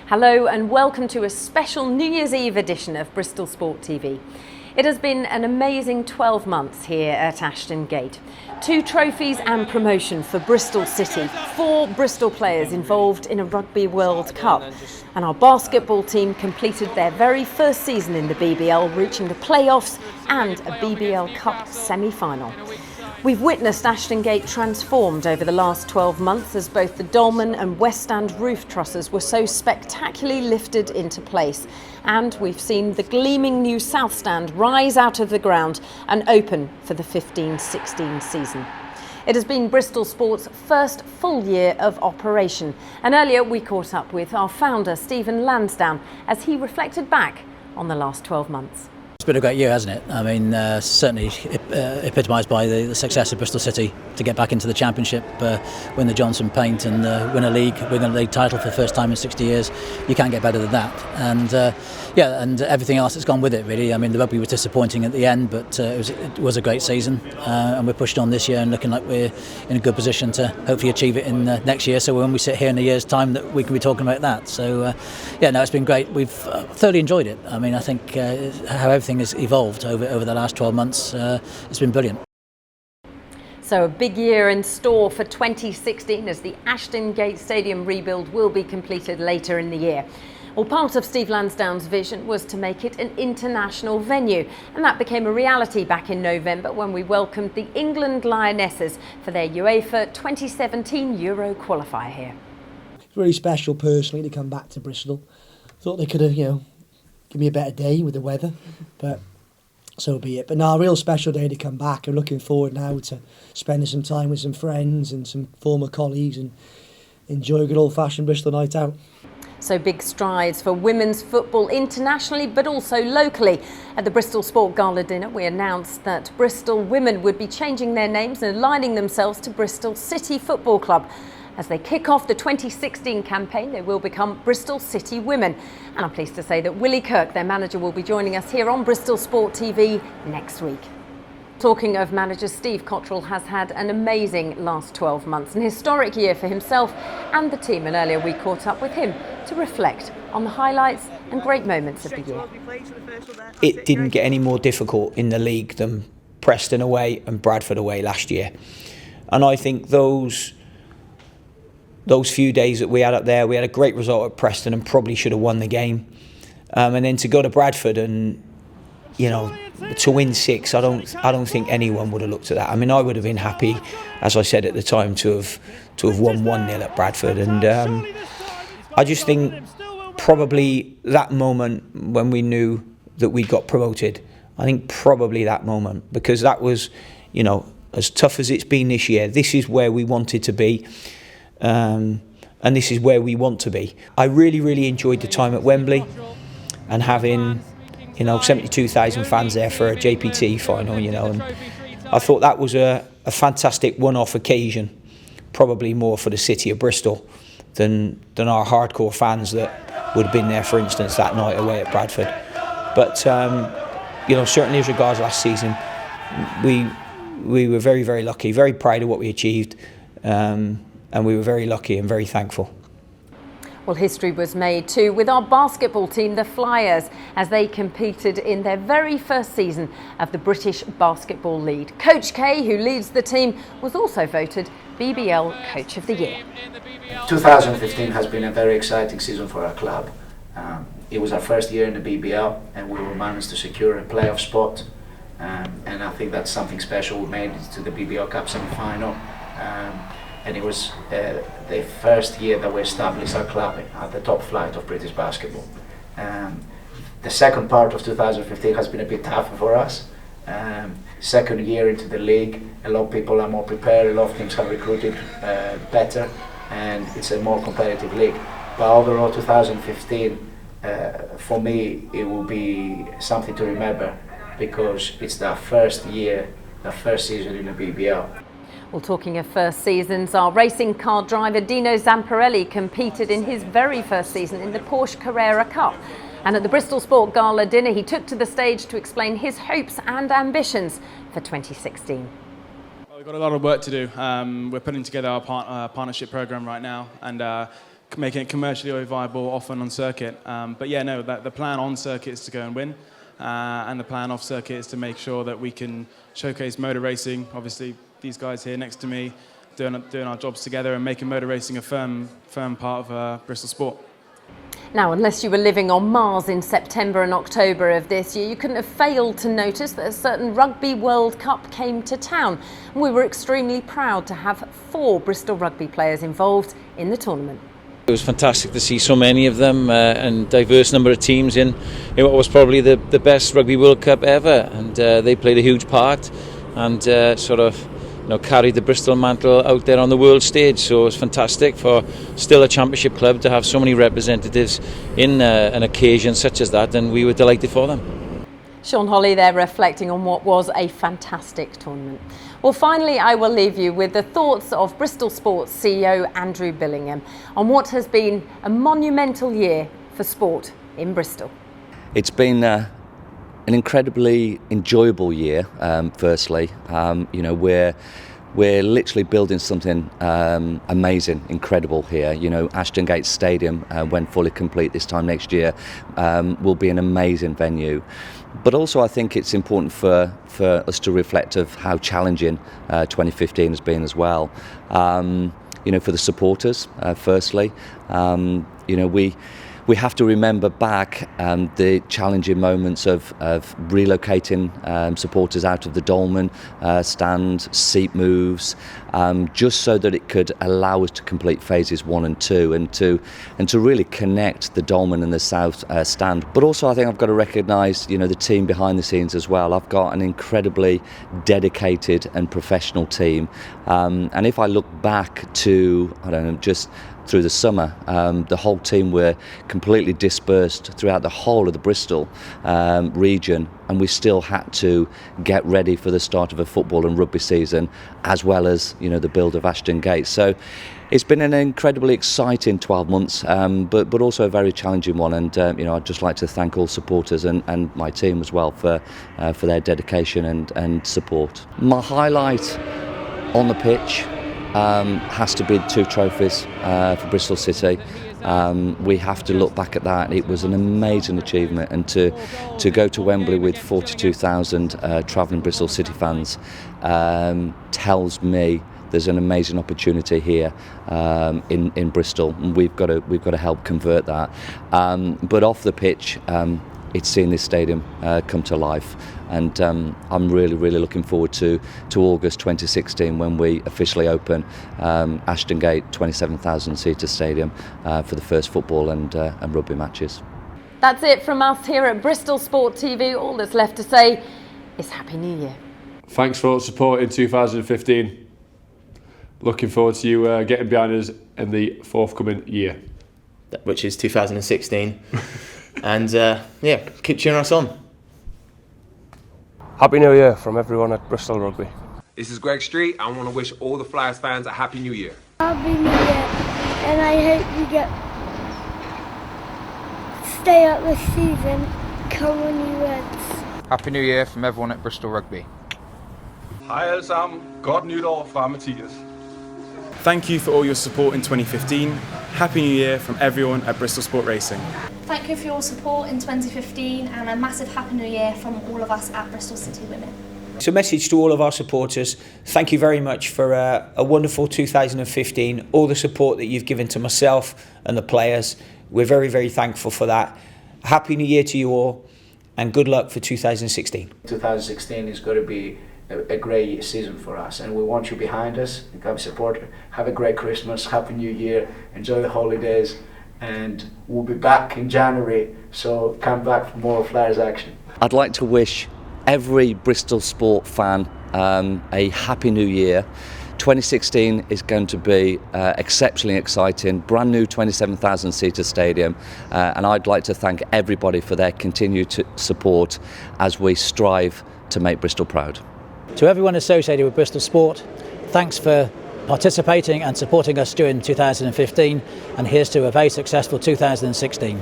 Hello and welcome to a special New Year's Eve edition of Bristol Sport TV. It has been an amazing 12 months here at Ashton Gate. 2 trophies and promotion for Bristol City, 4 Bristol players involved in a Rugby World Cup, and our basketball team completed their very first season in the BBL, reaching the playoffs and a BBL Cup semi-final. We've witnessed Ashton Gate transformed over the last 12 months as both the dolmen and west stand roof trusses were so spectacularly lifted into place. And we've seen the gleaming new south stand rise out of the ground and open for the 15-16 season. It has been Bristol Sport's first full year of operation. And earlier we caught up with our founder, Stephen Lansdown, as he reflected back on the last 12 months. It's been a great year, hasn't it? I mean, certainly epitomised by the success of Bristol City to get back into the Championship, win the Johnson Paint and win a league title for the first time in 60 years. You can't get better than that. And and everything else that's gone with it, really. I mean, the rugby was disappointing at the end, but it was a great season. And we're pushed on this year and looking like we're in a good position to hopefully achieve it in next year. So when we sit here in a year's time, that we can be talking about that. So, it's been great. We've thoroughly enjoyed it. I mean, I think how everything has evolved over the last 12 months. It's been brilliant. So a big year in store for 2016 as the Ashton Gate Stadium rebuild will be completed later in the year. Well, part of Steve Lansdown's vision was to make it an international venue, and that became a reality back in November when we welcomed the England Lionesses for their UEFA 2017 Euro qualifier here. It's really special personally to come back to Bristol. Thought they could have, give me a better day with the weather, but so be it. But now, a real special day to come back. I'm looking forward now to spending some time with some friends and some former colleagues and enjoy a good old-fashioned Bristol night out. So big strides for women's football internationally, but also locally. At the Bristol Sport Gala dinner, we announced that Bristol women would be changing their names and aligning themselves to Bristol City Football Club. As they kick off the 2016 campaign, they will become Bristol City Women. And I'm pleased to say that Willie Kirk, their manager, will be joining us here on Bristol Sport TV next week. Talking of managers, Steve Cottrell has had an amazing last 12 months, an historic year for himself and the team. And earlier we caught up with him to reflect on the highlights and great moments of the year. It didn't get any more difficult in the league than Preston away and Bradford away last year. And I think those few days that we had up there, we had a great result at Preston and probably should have won the game. And then to go to Bradford and, to win 6, I don't think anyone would have looked at that. I mean, I would have been happy, as I said at the time, to have won 1-0 at Bradford. And I just think probably that moment when we knew that we got promoted, I think probably that moment, because that was, as tough as it's been this year, this is where we wanted to be. And this is where we want to be. I really, really enjoyed the time at Wembley and having, 72,000 fans there for a JPT final, and I thought that was a fantastic one-off occasion, probably more for the city of Bristol than our hardcore fans that would have been there, for instance, that night away at Bradford. But, certainly as regards last season, we were very, very lucky, very proud of what we achieved. And we were very lucky and very thankful. Well, history was made too with our basketball team, the Flyers, as they competed in their very first season of the British Basketball League. Coach K, who leads the team, was also voted BBL Coach of the Year. 2015 has been a very exciting season for our club. It was our first year in the BBL and we managed to secure a playoff spot. And I think that's something special. We made it to the BBL Cup semi-final. And it was the first year that we established our club at the top flight of British basketball. The second part of 2015 has been a bit tougher for us. Second year into the league, a lot of people are more prepared, a lot of teams have recruited better, and it's a more competitive league. But overall 2015, for me, it will be something to remember because it's the first season in the BBL. Well, talking of first seasons, our racing car driver Dino Zamparelli competed in his very first season in the Porsche Carrera Cup. And at the Bristol Sport Gala dinner, he took to the stage to explain his hopes and ambitions for 2016. Well, we've got a lot of work to do. We're putting together our partnership program right now, and making it commercially viable, often on circuit. But yeah, no, the plan on circuit is to go and win. And the plan off circuit is to make sure that we can showcase motor racing. Obviously, these guys here next to me doing our jobs together and making motor racing a firm part of Bristol Sport. Now, unless you were living on Mars in September and October of this year, you couldn't have failed to notice that a certain Rugby World Cup came to town. And we were extremely proud to have 4 Bristol Rugby players involved in the tournament. It was fantastic to see so many of them and diverse number of teams in what was probably the best Rugby World Cup ever, and they played a huge part and carried the Bristol mantle out there on the world stage. So it was fantastic for still a championship club to have so many representatives in an occasion such as that, and we were delighted for them. Sean Holly there reflecting on what was a fantastic tournament. Well, finally, I will leave you with the thoughts of Bristol Sport's CEO Andrew Billingham on what has been a monumental year for sport in Bristol. It's been an incredibly enjoyable year. Firstly, we're literally building something amazing, incredible here. Ashton Gate Stadium, when fully complete this time next year, will be an amazing venue. But also, I think it's important for us to reflect of how challenging 2015 has been as well. For the supporters, firstly, we have to remember back the challenging moments of relocating supporters out of the Dolman stand, seat moves, just so that it could allow us to complete phases 1 and 2 and to really connect the Dolman and the South stand. But also, I think I've got to recognise the team behind the scenes as well. I've got an incredibly dedicated and professional team, and if I look back to just through the summer, the whole team were completely dispersed throughout the whole of the Bristol region, and we still had to get ready for the start of a football and rugby season, as well as the build of Ashton Gate. So it's been an incredibly exciting 12 months, but also a very challenging one. And I'd just like to thank all supporters and my team as well for their dedication and support. My highlight on the pitch has to be 2 trophies for Bristol City. We have to look back at that. It was an amazing achievement, and to go to Wembley with 42,000 travelling Bristol City fans tells me there's an amazing opportunity here in Bristol, and we've got to help convert that. But off the pitch, it's seeing this stadium come to life, and I'm really looking forward to August 2016 when we officially open Ashton Gate 27,000 seater stadium for the first football and rugby matches. That's it from us here at Bristol Sport TV. All that's left to say is Happy New Year. Thanks for support in 2015. Looking forward to you getting behind us in the forthcoming year, which is 2016. And keep cheering us on. Happy New Year from everyone at Bristol Rugby. This is Greg Street. I want to wish all the Flyers fans a Happy New Year. Happy New Year, and I hope you stay up this season. Come on, you Reds. Happy New Year from everyone at Bristol Rugby. Hej alle sammen. Godt nytår fra Mathias. Thank you for all your support in 2015. Happy New Year from everyone at Bristol Sport Racing. Thank you for your support in 2015, and a massive Happy New Year from all of us at Bristol City Women. So a message to all of our supporters, thank you very much for a wonderful 2015, all the support that you've given to myself and the players. We're very thankful for that. Happy New Year to you all, and good luck for 2016. 2016 is going to be a great season for us, and we want you behind us. Become a supporter. Have a great Christmas, Happy New Year, enjoy the holidays, and we'll be back in January, so come back for more Flyers action. I'd like to wish every Bristol Sport fan a Happy New Year. 2016 is going to be exceptionally exciting, brand new 27,000 seater stadium, and I'd like to thank everybody for their continued support as we strive to make Bristol proud. To everyone associated with Bristol Sport, thanks for participating and supporting us during 2015, and here's to a very successful 2016.